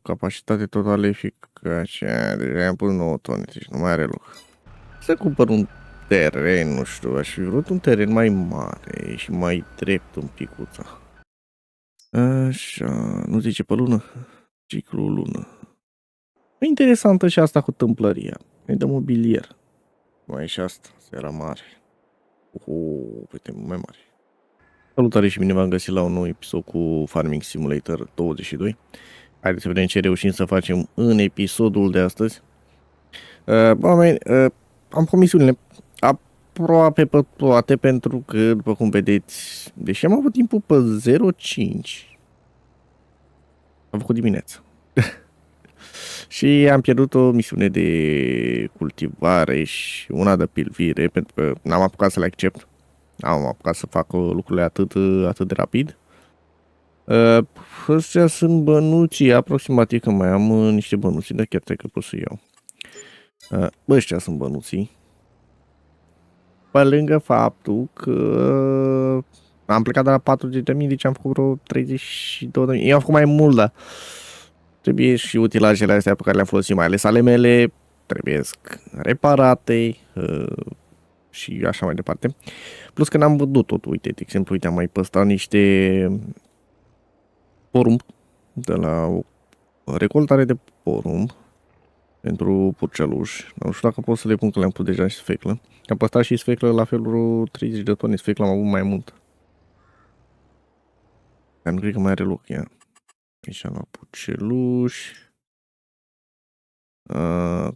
Capacitate totală eficace. Deja am pus 9 tone, deci nu mai are loc. Să cumpăr un teren, nu știu, aș fi vrut un teren mai mare și mai drept un picuța. Așa, nu zice pe lună? Ciclu lună. E interesantă și asta cu tâmplăria. E de mobilier. Mai e și asta, seara mare. Uite, mai mare. Salutare și bine v-am găsit la un nou episod cu Farming Simulator 22. Haideți să vedem ce reușim să facem în episodul de astăzi. Oameni, am promisiunile aproape pe toate, pentru că, după cum vedeți, deși am avut timpul pe 0.5, am făcut dimineața. Și am pierdut o misiune de cultivare și una de pilvire, pentru că n-am apucat să le accept. Am apucat să fac lucrurile atât de rapid. Ăstea sunt bănuții, aproximativ, că mai am niște bănuții, dar chiar că pot să iau. Ăștia sunt bănuții. Pe lângă faptul că am plecat de la 40.000, deci am făcut vreo 32.000. Eu am făcut mai mult, dar trebuie și utilajele astea pe care le-am folosit, mai ales ale mele, trebuie reparate și așa mai departe. Plus că n-am văzut tot, uite, de exemplu, uite, am mai păstrat niște porumb de la o recoltare de porumb pentru purceluși. Nu știu dacă pot să le pun, că le-am pus deja și sfeclă. Am păstrat și sfeclă la fel vreo 30 de tone, sfeclă am avut mai mult. Dar nu cred că mai are loc ea. Aici la purceluși.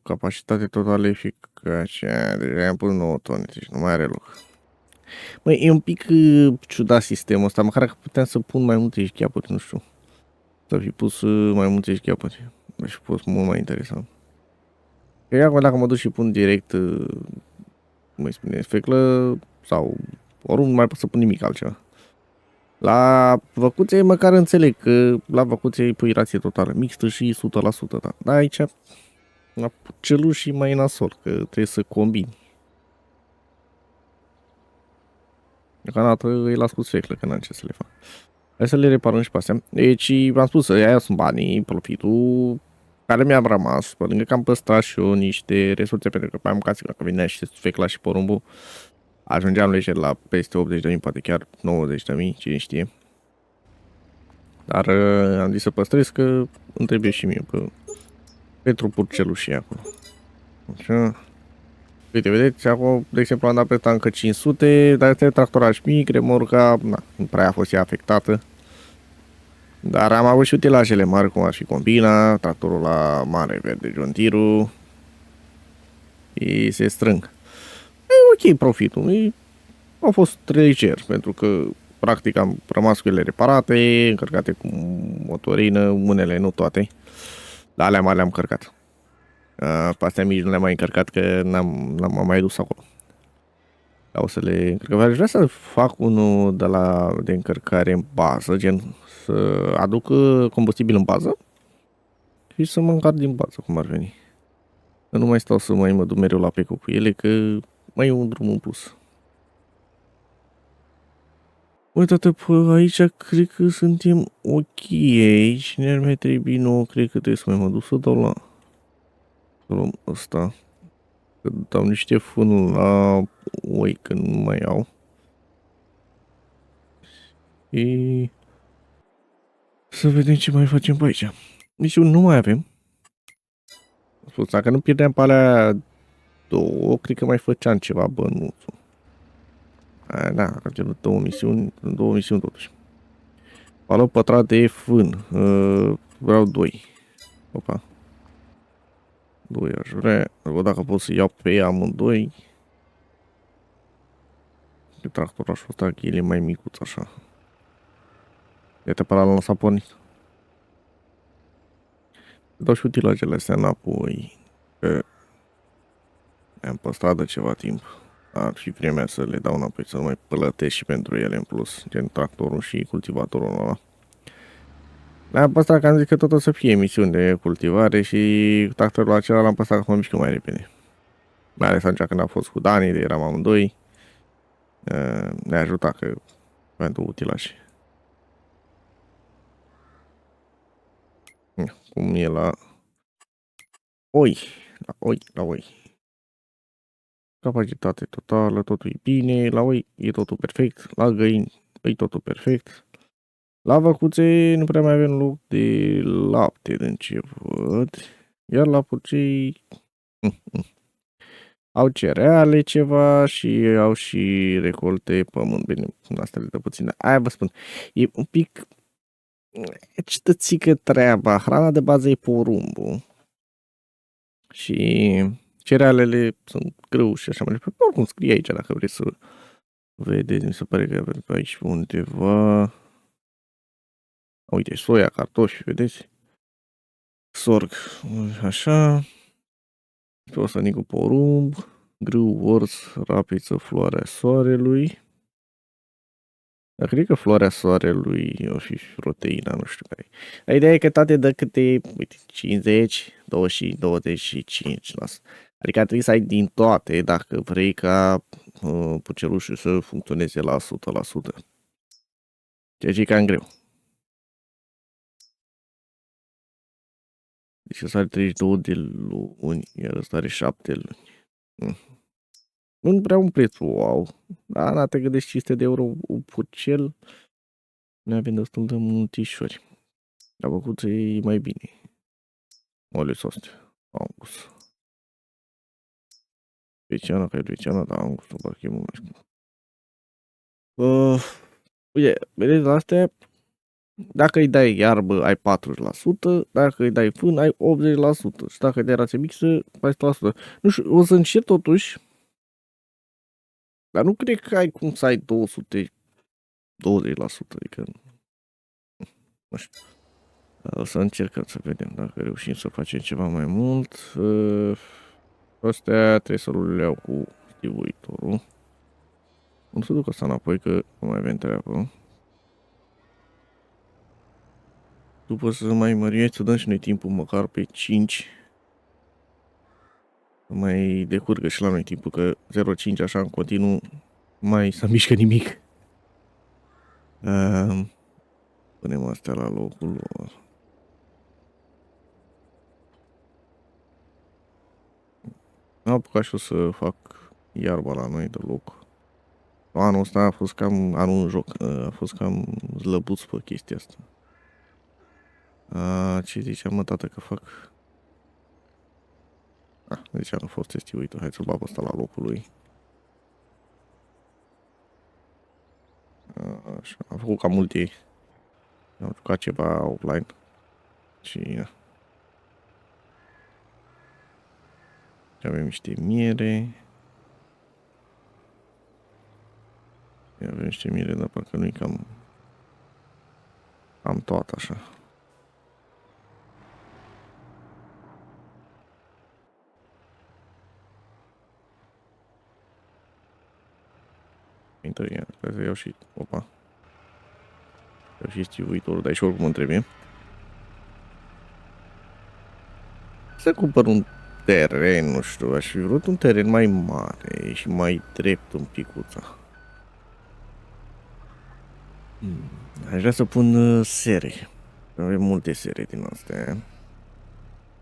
Capacitate totală eficace. Deja am pus 9 tone, deci nu mai are loc. Măi, e un pic ciudat sistemul ăsta, măcar că puteam să pun mai multe șcheapuri, nu știu. Să fi pus mai multe șcheapuri. Aș fi fost mult mai interesant. Că acum dacă mă duc și pun direct, cum îi spune, sfeclă sau oriunde, nu mai pot să pun nimic altceva. La văcuțe măcar înțeleg că la văcuțe îi pui rație totală, mixtă și 100%, da. Dar aici, la celuși mai nasol, că trebuie să combini. Deocamdată îi las cu sfeclă, că n-am ce să le fac. Hai să le reparăm și pe astea. Deci, v-am spus, aia sunt banii, profitul care mi-am rămas, pe lângă că am păstrat și eu niște resurse, pentru că pe am casă, dacă vinea și sfecla și porumbul, ajungeam lejer la peste 80.000, poate chiar 90.000, cine știe. Dar am zis să păstrez, că îmi trebuie și mie pentru purcelușii acolo. Așa. Uite, vedeți, acum, de exemplu, am dat pe ăsta încă 500, dar este tractoraj mic, remorca, nu prea a fost ea afectată. Dar am avut și utilajele mari, cum ar fi combina, tractorul la mare verde, John Deere-ul. Ei se strâng. E ok profitul, a fost lejer, pentru că practic am rămas cu ele reparate, încărcate cu motorină, unele, nu toate. Dar alea mari le-am încărcat. Pe astea mici nu le-am mai încărcat, că n-am mai dus acolo. Dar o să le încărc. Aș vrea să fac unul de încărcare în bază, gen să aduc combustibil în bază și să mă încarc din bază, cum ar veni. Că nu mai stau să mă duc mereu la pecu cu ele, că mai e un drum în plus. Uite-te, aici cred că suntem ok. Și ne-ar mai trebui nouă, cred că trebuie să mai mă duc să dau la... Să luăm ăsta. Că dau niște fânul la oi, că nu mai au. Și... să vedem ce mai facem pe aici. Deci nu mai avem. Spus, dacă nu pierdeam pe alea două, cred că mai făceam ceva bănuțul. Da, am cerut două misiuni totuși. Valor pătrat de fân. Vreau 2. Opa. 2 aș vrea. Văd dacă pot să iau pe amândoi. De tractorașul ăsta, el e mai micuț așa. Iată pe ăla s-a pornit. Dau și utilajele astea înapoi. Că am păstrat de ceva timp. Ar fi vremea să le dau înapoi, să nu mai plătesc și pentru ele în plus. Gen tractorul și cultivatorul ăla. L-am păstrat, că am zis că tot o să fie emisiuni de cultivare și tractorul acela l-am păstrat că mă mișcă mai repede. Mai ales atunci când a fost cu Dani, de eram amândoi. Ne-a ajutat că pentru utilaje. Cum e la oi. La oi. Capacitate totală, totul e bine. La oi e totul perfect. La găini e totul perfect. La văcuțe nu prea mai avem loc de lapte din ce văd. Iar la purcei au cereale ceva și au și recolte pământ. Bine, astea le dă puțin. Aia vă spun. E un pic ciudățică treaba. Hrana de bază e porumbul. Și cerealele sunt grâu și așa mai departe. Oricum scrie aici dacă vreți să vedeți. Mi se pare că avem pe aici undeva. Uite, soia, cartofi, vedeți? Sorg. Așa. Pe ăsta nicu porumb. Grâu, orz, rapiță, floarea soarelui. Dar cred că floarea soarelui o fi proteina, nu știu care e. Ideea e că toate dă câte, uite, 50, 20, 25%. Adică ar trebui să ai din toate dacă vrei ca pucelușul să funcționeze la 100%. Ceea ce e cam greu. Deci ăsta are 32 de luni, iar ăsta are 7 luni. Nu prea un preț wow. Dar na, te gândești 500 de euro un pucel. Ne avem destul de multișori. Dar băcuță e mai bine. Oles astea. Angus. Veceana, că e veceana, dar Angus-ul parcă e mult mai scump. Uite, vedeți la astea? Dacă îi dai iarbă, ai 40%, dacă îi dai fân, ai 80% și dacă îi dai rație mixă, 40%. Nu știu, o să încerc totuși, dar nu cred că ai cum să ai 220%, adică nu știu. O să încercăm să vedem dacă reușim să facem ceva mai mult. Astea trebuie să le iau cu distribuitorul. O să duc asta înapoi că nu mai avem treabă. După să mai mărim, să dăm și noi timpul măcar pe 5. Să mai decurgă și la noi timpul, că 0,5 așa în continuu mai să mișcă nimic. Punem astea la locul lor. Am apucat și o să fac iarba la noi deloc. Anul ăsta a fost cam, anul în joc, a fost cam zlăbuț pe chestia asta. Ce ziceam, mă, tată, că fac? Ziceam că a fost estiuitul, hai să-l bag ăsta la locul lui. Așa, am făcut cam multe, am jucat ceva offline și avem niște miere. Avem niște miere, dar parcă nu-i cam toată așa. Trebuie să iau și, opa. Iau și stivuitorul, dar și oricum îmi trebuie. Să cumpăr un teren, nu știu, aș fi vrut un teren mai mare și mai drept un picuța. Aș vrea să pun sere. Avem multe sere din astea.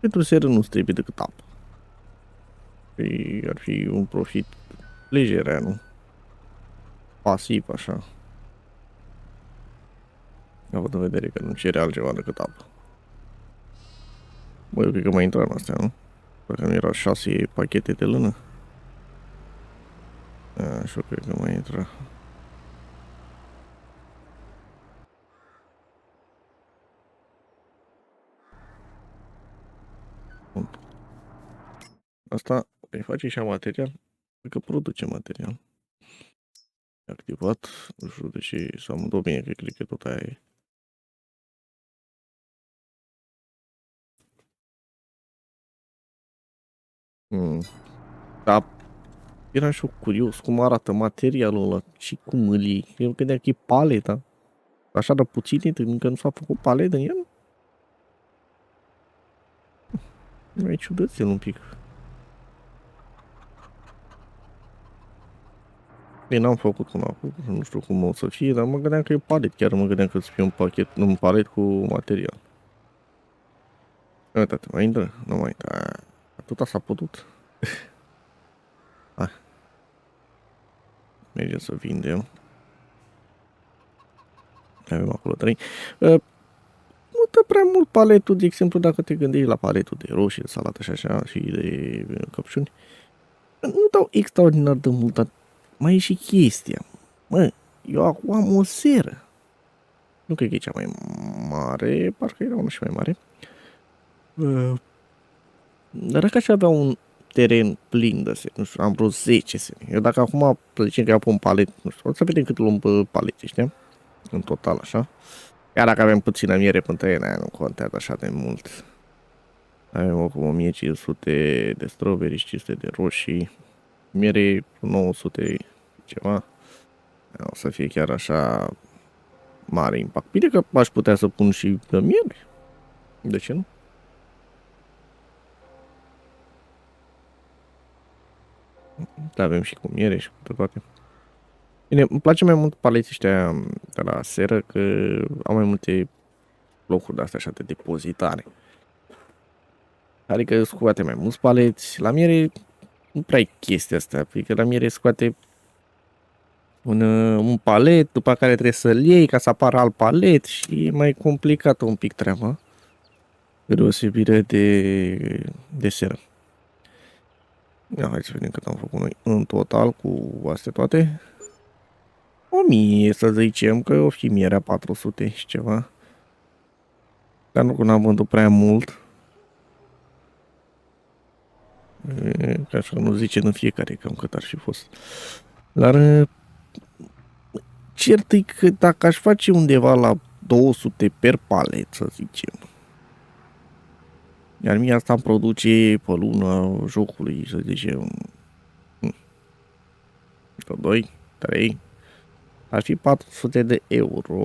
Pentru seră nu trebuie decât apă. Și ar fi un profit lejer, nu? Pasiv, așa. Având în vedere că nu cere altceva decât apă. Băi, eu cred că mai intra în astea, nu? Dacă nu era 6 pachete de lână. Și eu cred că mai intra. Bun. Asta îi face și material. Cred că produce material. Activat. Nu știu de ce s-a mutat bine, că cred că tot aia e. Da. Era și eu curios cum arată materialul ăla și cum îl iei. Eu credeam că e paleta. Așa de puțin, încă nu s-a făcut palet în el? Mai ciudățel un pic. Bine, n-am făcut până acum, nu știu cum o să fie, dar mă gândeam că e palet. Chiar mă gândeam că să fie un pachet, un palet cu material. Uite-te, mai intră? Nu mai intră. Atâta s-a putut. Hai, mergem să vindem. Avem acolo 3. Nu dă prea mult paletul, de exemplu, dacă te gândești la paletul de roșii, de salată și așa, și de căpșuni. Nu dau extraordinar de mult, dar mai e și chestia. Mă, eu acum am o seră. Nu cred că e cea mai mare, parcă era una și mai mare. Dar dacă aș avea un teren plin de seri, nu știu, am vreo 10 seri. Eu dacă acum, să zicem că eu pun palet, nu știu, o să vedem cât luăm pe palete, știi? În total, așa. Iar dacă avem puțină miere până ele, nu contează așa de mult. Avem acum 1500 de strawberry și 500 de roșii. Miere 900 ceva. O să fie chiar așa mare impact. Bine că aș putea să pun și de miere. De ce nu? Da, avem și cu miere și cu toate. Bine, îmi place mai mult paleții ăștia de la seră, că au mai multe locuri de astea așa de depozitare. Adică scoate mai mulți paleți. La miere nu prea e chestia asta, adică la miere scoate un palet, după care trebuie să-l iei ca să apară alt palet și e mai complicată un pic treaba. Deosebire de seră. Ia, hai să vedem cât am făcut noi în total cu astea toate. 1000 să zicem, că o fi mierea 400 și ceva. Dar nu că n-am vândut prea mult. Ca așa nu zice în fiecare cam cât ar fi fost. Dar cert e că dacă aș face undeva la 200 per palet, să zicem, iar mie asta îmi produce pe lună jocului, să zicem, 2, 3, ar fi 400 de euro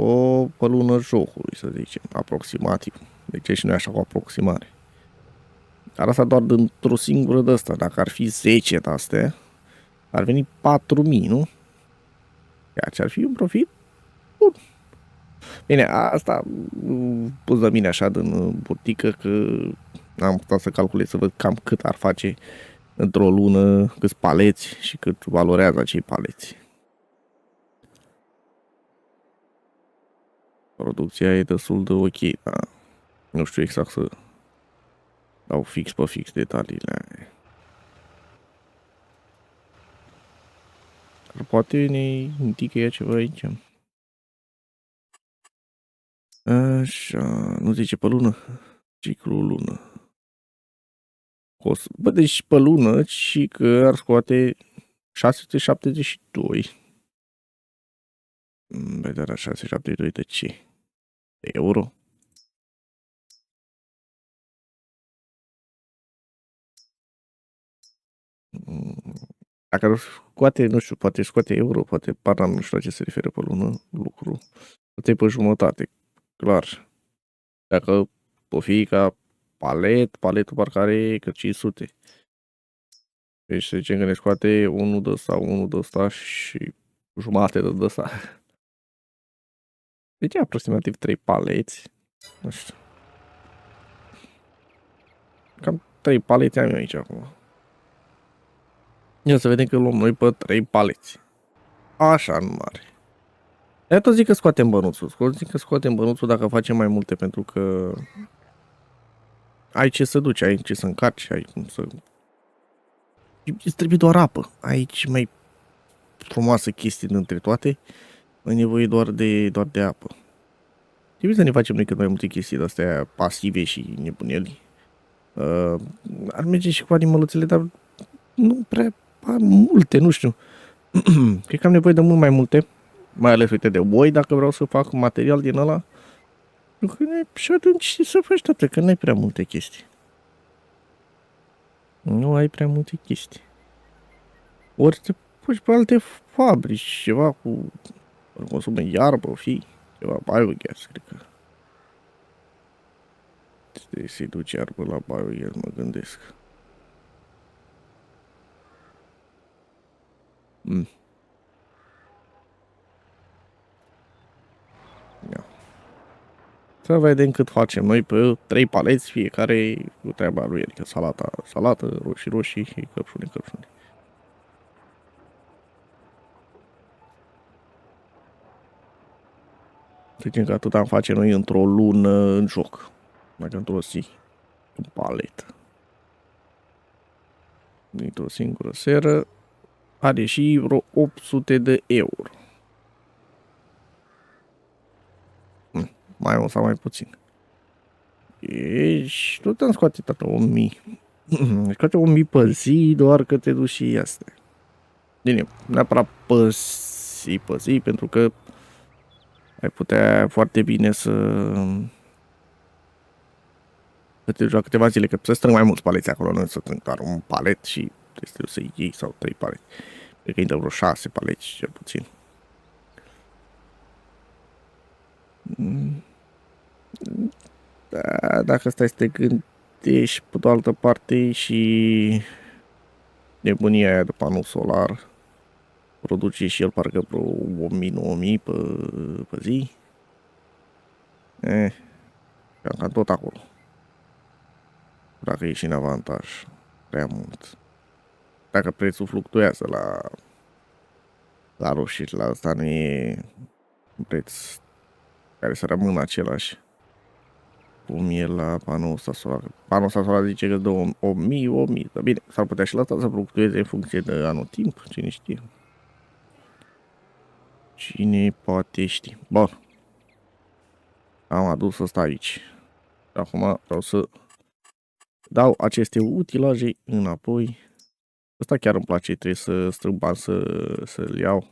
pe lună jocului, să zicem, aproximativ. Deci și nu e așa cu aproximare. Dar asta doar dintr-o singură de asta. Dacă ar fi 10 de astea, ar veni 4000, nu? Ceea ce ar fi un profit bun. Bine, asta pus de mine așa din burtică, că am putea să calculez să văd cam cât ar face într-o lună, câți paleți și cât valorează acei paleți. Producția e destul de ok, dar nu știu exact să dau fix pe fix detaliile. Dar poate ne indică ea ceva aici. Așa, nu zice pe lună? Ciclul lună. Bă, deci pe lună și că ar scoate 672. Vedea 672 de ce? De euro? Dacă ar scoate, nu știu, poate scoate euro, poate parla, nu știu la ce se referă pe lună, lucru. Poate pe jumătate, clar. Dacă o fi ca paletul parcă are că 500. Deci să zicem că ne scoate unul de ăsta, unul de ăsta și jumate de ăsta. Deci aproximativ 3 paleți. Nu știu. Cam 3 paleți am eu aici acum. Ia să vedem că luăm noi pe 3 paleți. Așa, nu mare. Eu tot zic că scoatem bănuțul. Zic că scoatem bănuțul dacă facem mai multe, pentru că ai ce să duci, ai ce să încarci, ai cum să... Îți trebuie doar apă. Aici mai frumoasă chestie dintre toate. Ai nevoie doar de apă. Trebuie să ne facem noi cât mai multe chestii de-astea pasive și nebuneli. Ar merge și cu animăluțele, dar nu prea multe, nu știu. Cred că am nevoie de mult mai multe. Mai ales, uite, de boi, dacă vreau să fac material din ăla. Și atunci să faci toate, că n-ai prea multe chestii. Nu ai prea multe chestii. Ori te pui pe alte fabrici, ceva cu consumă iarbă, o fi, ceva biogas, cred că. Se duce iarbă la biogas, mă gândesc. Ia. Să vedem cât facem noi pe 3 paleți, fiecare cu treaba lui, adică salată, roșii și căpșuni. Zicem că atât am face noi într-o lună în joc. Dacă într-o zi. Un palet. Dintr-o singură seră. Are și vreo 800 de euro. Mai mult sau mai puțin. Ești, nu te-am scoate tata 1000. Scoate 1000 pe zi, doar că te duci și astea. Bine, neapărat pe zi, pentru că ai putea foarte bine să te joci câteva zile, că să strâng mai mulți paleți acolo, nu să strâng doar un palet și trebuie să iei sau 3 paleti. Cred că intră vreo 6 paleți, cel puțin. Da, dacă stai să te gândești pe de altă parte și nebunia aia de panou solar produce și el parcă vreo 1000-9000 pe zi. Cam tot acolo. Dacă ești în avantaj prea mult. Dacă prețul fluctuează la roșii, la asta nu e un preț care să rămână același cum e la panoul ăsta solar. Panoul ăsta solar zice că dă 1000, dar bine, s-ar putea și la asta să fluctueze în funcție de anotimp, cine știe. Cine poate ști. Bun. Am adus ăsta aici. Acum vreau să dau aceste utilaje înapoi. Ăsta chiar îmi place, trebuie să strâng bani să-l iau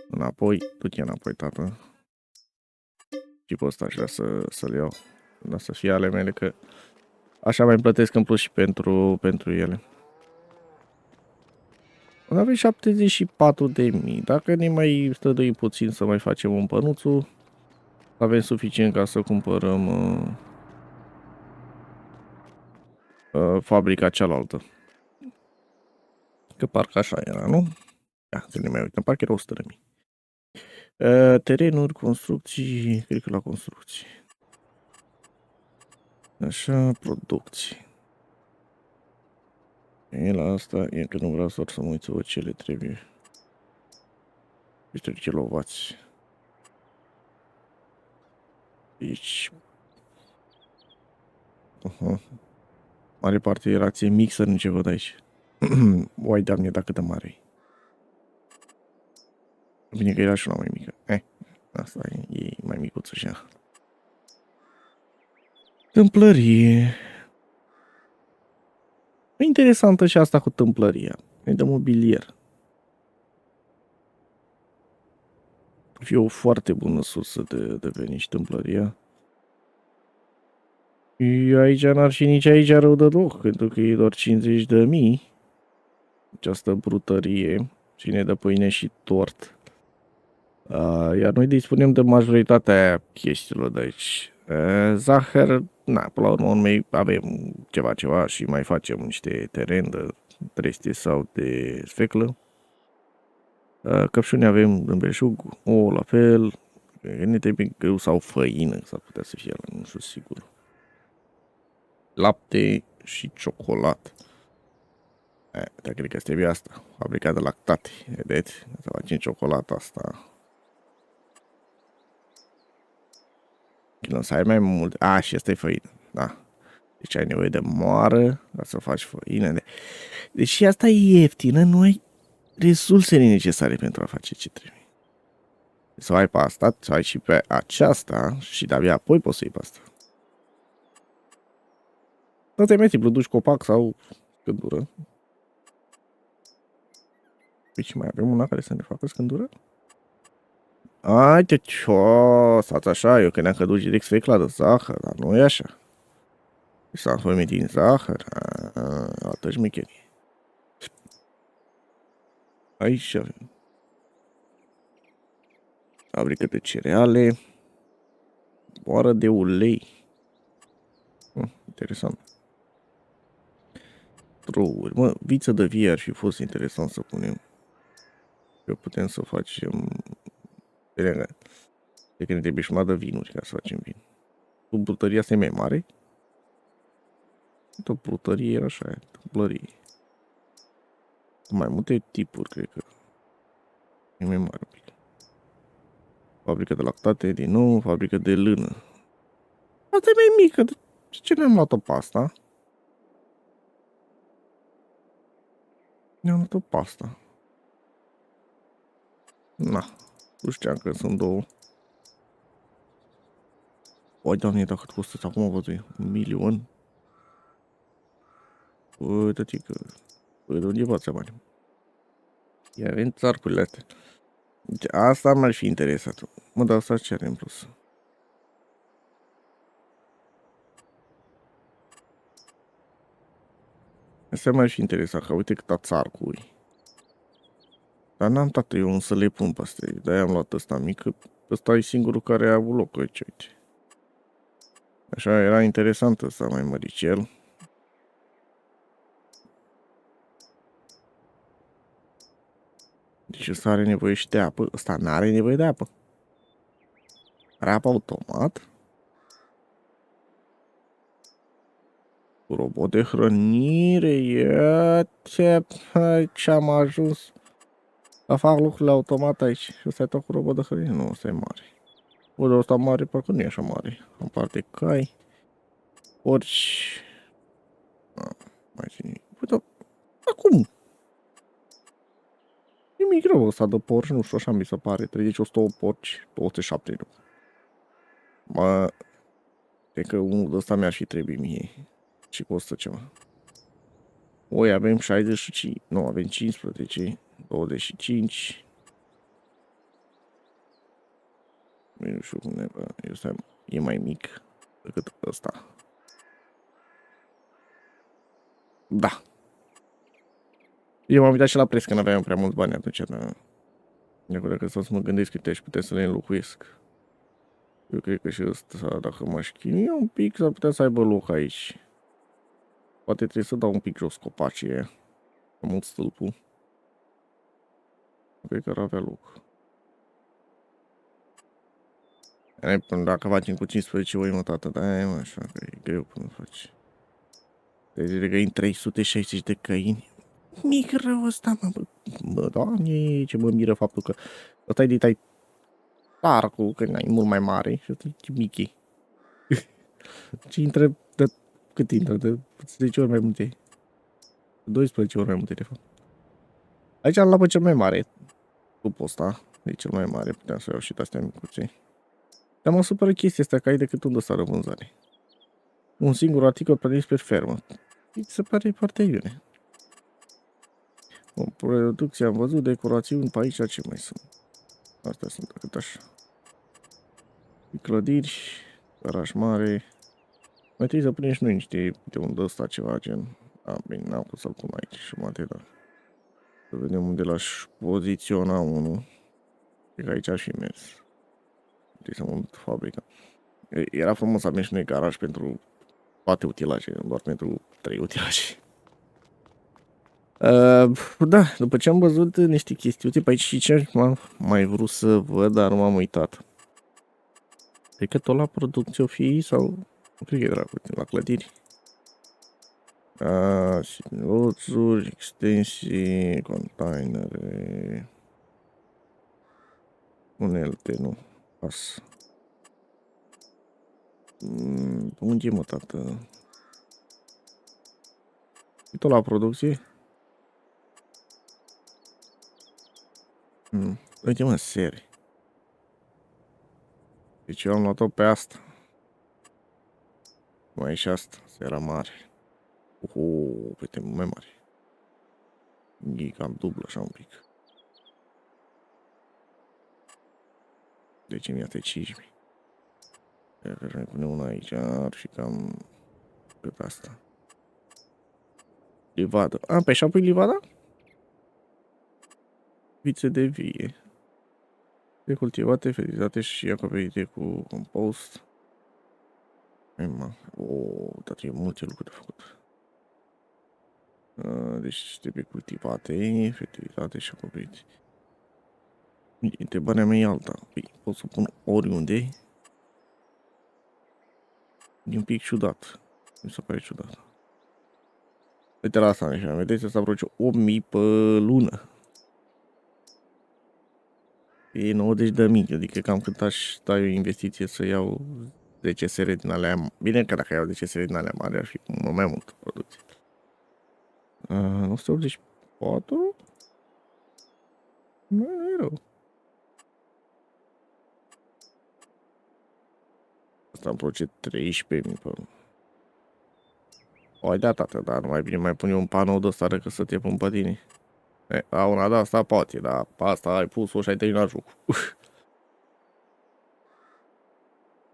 înapoi. Du-te înapoi, tată. Și pe ăsta aș vrea să-l iau. Dar să fie ale mele, că așa mai plătesc în plus și pentru ele. Avem 74.000. Dacă ne mai străduim puțin să mai facem un pănuțul, avem suficient ca să cumpărăm fabrica cealaltă. Că parcă așa era, nu? Ia, să ne mai uităm, parcă era 100.000. Terenuri, construcții, cred că la construcții. Așa, producții. E, la asta e că nu vreau să mă uit să văd ce le trebuie. Este kilovați. Aici. Mare parte era ție mixer în ce văd aici. Uai, doamne, dacă de mare e. Bine că era și una mai mică. Asta e mai micuță și ea. Tâmplărie. E interesantă și asta cu tâmplăria. E de mobilier. Fie o foarte bună sursă de venit și tâmplăria. Aici n-ar fi nici aici rău de loc, pentru că e doar 50.000. Această brutărie. Cine dă pâine și tort. Iar noi dispunem de majoritatea chestiilor de aici. Zahăr, na, până la urmă avem ceva și mai facem niște teren de trestie sau de sfeclă. Căpșuni avem în belșug, ouă la fel, ne trebuie greu sau făină, s-ar putea să fie ăla, nu știu sigur. Lapte și ciocolată. Dar cred că trebuie asta, fabrica de lactate, vedeți? Să facem ciocolata asta. Să ai mai mult. Și asta e făină, da. Deci ai nevoie de moară ca să faci făină. Deci asta e ieftină, nu ai resursele necesare pentru a face ce trebuie. Să ai pe asta, să ai și pe aceasta și de-abia apoi poți să iei pe asta. Asta e mai simplu, duci copac sau scândură. Deci mai avem una care să ne facă scândură? Uite ce-o, stați așa, eu credeam că duci direct sfecla de zahăr, dar nu e așa. S-a făcut din zahăr, altă șmecherie. Aici avem fabrică de cereale, boară de ulei. Interesant. Trouri. Mă, viță de vie ar fi fost interesant să punem. Că putem să facem... De că ne trebuie și de vinuri ca să facem vin. Cu brutăria asta e mai mare? Tot brutărie așa, blărie. Mai multe tipuri, cred că. E mai mare un pic. Fabrică de lactate, din nou, fabrică de lână. Asta e mai mică, de ce ne-am luat-o pe asta? Ne-am luat-o pe asta. Na, nu știam că sunt două. Oi, doamne, dacă costă acum, văzui, 1.000.000. Bă, tătică, bă, de unde bați bani? Ia avem țarcurile astea. Deci, asta m-ar fi interesat. Mă, dar asta ce are în plus? Asta m-ar fi interesat, că uite câta țarcuri. Dar n-am tată eu să le pun pe astea. De-aia am luat ăsta mic, că ăsta e singurul care a avut loc aici, uite. Așa, era interesant ăsta mai măricel. Deci ăsta are nevoie și de apă. Ăsta n-are nevoie de apă. Are apă automat. Cu robot de hrănire. Ia ce am ajuns. A fac lucrurile automat aici. Și ăsta e tot cu robot de hrănire. Nu, ăsta e mare. Bă, dar ăsta mare, parcă nu e așa mare. În parte cai. Porci. Mai ține. Bă, dar acum. E greu ăsta de porci, nu știu, așa mi se pare. 108 porci, 207 nu. Mă, cred că unul de ăsta mi-ar fi trebuit mie. Și costă ceva. Oi, avem 65, nu, avem 15, 25. Nu știu cum ne va, ăsta e mai mic decât ăsta. Da. Eu m-am uitat și la preț, că n-aveam prea mulți bani atunci, dar... Eu că să mă gândesc câte aș putea să le înlocuiesc. Eu cred că și ăsta, dacă m-aș chinuia un pic, s-ar putea să aibă loc aici. Poate trebuie să dau un pic jos copacii aia. Am mult stâlpul. Cred că ar avea loc. Dacă facem cu 15 oi, mă, tată, da, mă, așa, că e greu până faci. 30 de găini, 360 de găini. Mic rău ăsta, mă, bă, doamne, ce mă miră faptul că ăsta e de tai tarcul, că e mult mai mare și ăsta e mic. Și intră, de, cât intră? De 10 ori mai multe. 12 ori mai multe, de fapt. Aici am luat pe cel mai mare. După ăsta, e cel mai mare, puteam să iau și de-astea micuțe. Dar mă supără chestia asta, că ai decât un dosar de vânzare. Un singur articol prins pe fermă. Mi se pare foarte iune. O producție am văzut, decorațiuni pe aici, ce mai sunt? Astea sunt decât așa. Clădiri, garaj mare. Mai trebuie să punem și noi niște de unde ăsta ceva gen. A, bine, n-am pus să-l pun aici și mate, dar să vedem unde l-aș poziționa unul. Cred că aici ar fi mers. Trebuie să mă fabrica. Era frumos să avem și noi garaj pentru toate utilaje, doar pentru 3 utilaje. Da, după ce am văzut niște chestii, uite pe aici și ce am mai vrut să văd, dar nu m-am uitat. Cred că tot la producție o fi sau... Nu cred că e la clădiri. Sinuțuri, extensii, containere... Unelte, nu. Pas. Unde e, mă, tată? E tot la producție? Uite, mă, serie. Deci eu am luat-o pe asta. Mai e și asta, sera mare. Uite, mai mare. E cam dublu așa un pic. Deci mi-a 5.000. Dacă aș mai pune una aici, ar fi cam cât asta. Livadă. Pe așa pui livada? Vițe de vie. Decultivate, fertilizate și acoperite cu compost. Dar e multe lucruri de făcut. Deci trebuie cultivate, fertilitate și acoperite. Întrebarea mea e alta. Păi, pot să pun oriunde. E un pic ciudat. Mi se pare ciudat. Uite la asta, așa, vedeți, asta aproape 8.000 pe lună. E 90.000, adică cam cât aș da o investiție să iau 10 sere din alea. Bine că dacă iau 10 sere din alea mari ar fi mult mai mult producție. 184? Nu e rău. Asta îmi place 13.000 pe lună. O, da, tată, dar nu mai bine mai pun eu un panou de ăsta decât să te pun pe tine. La una de asta poate, dar pe asta ai pus-o și ai terminat jocul.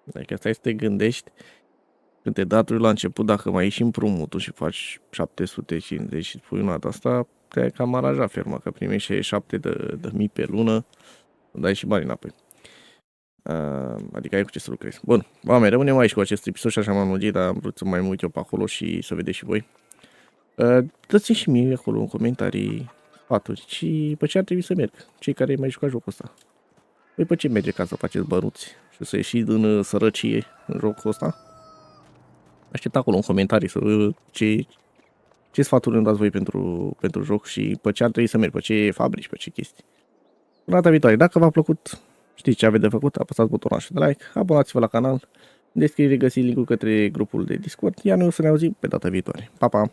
Dacă stai să te gândești, când te daturi la început, dacă mai ieși împrumutul și faci 750 și pui una de asta, te-ai cam aranjat ferma, că primești 7.000 pe lună, dai și bani înapoi. Adică ai cu ce să lucrezi. Bun, oameni, rămânem aici cu acest episod și așa m-am lungit, dar am vrut să mai mă uit eu pe acolo și să vedeți și voi. Dați-mi și mie acolo în comentarii sfaturi și pe ce ar trebui să merg, cei care mai jucat jocul ăsta. Păi pe ce merge ca să faceți bănuți și să ieșiți din sărăcie în jocul ăsta? Aștept acolo în comentarii să văd ce sfaturi îmi dați voi pentru joc și pe ce ar trebui să merg, pe ce fabrici, pe ce chestii. Până data viitoare, dacă v-a plăcut, știți ce aveți de făcut, apăsați butonul de like, abonați-vă la canal, în descriere găsiți link-ul către grupul de Discord, iar noi o să ne auzim pe data viitoare. Pa, pa!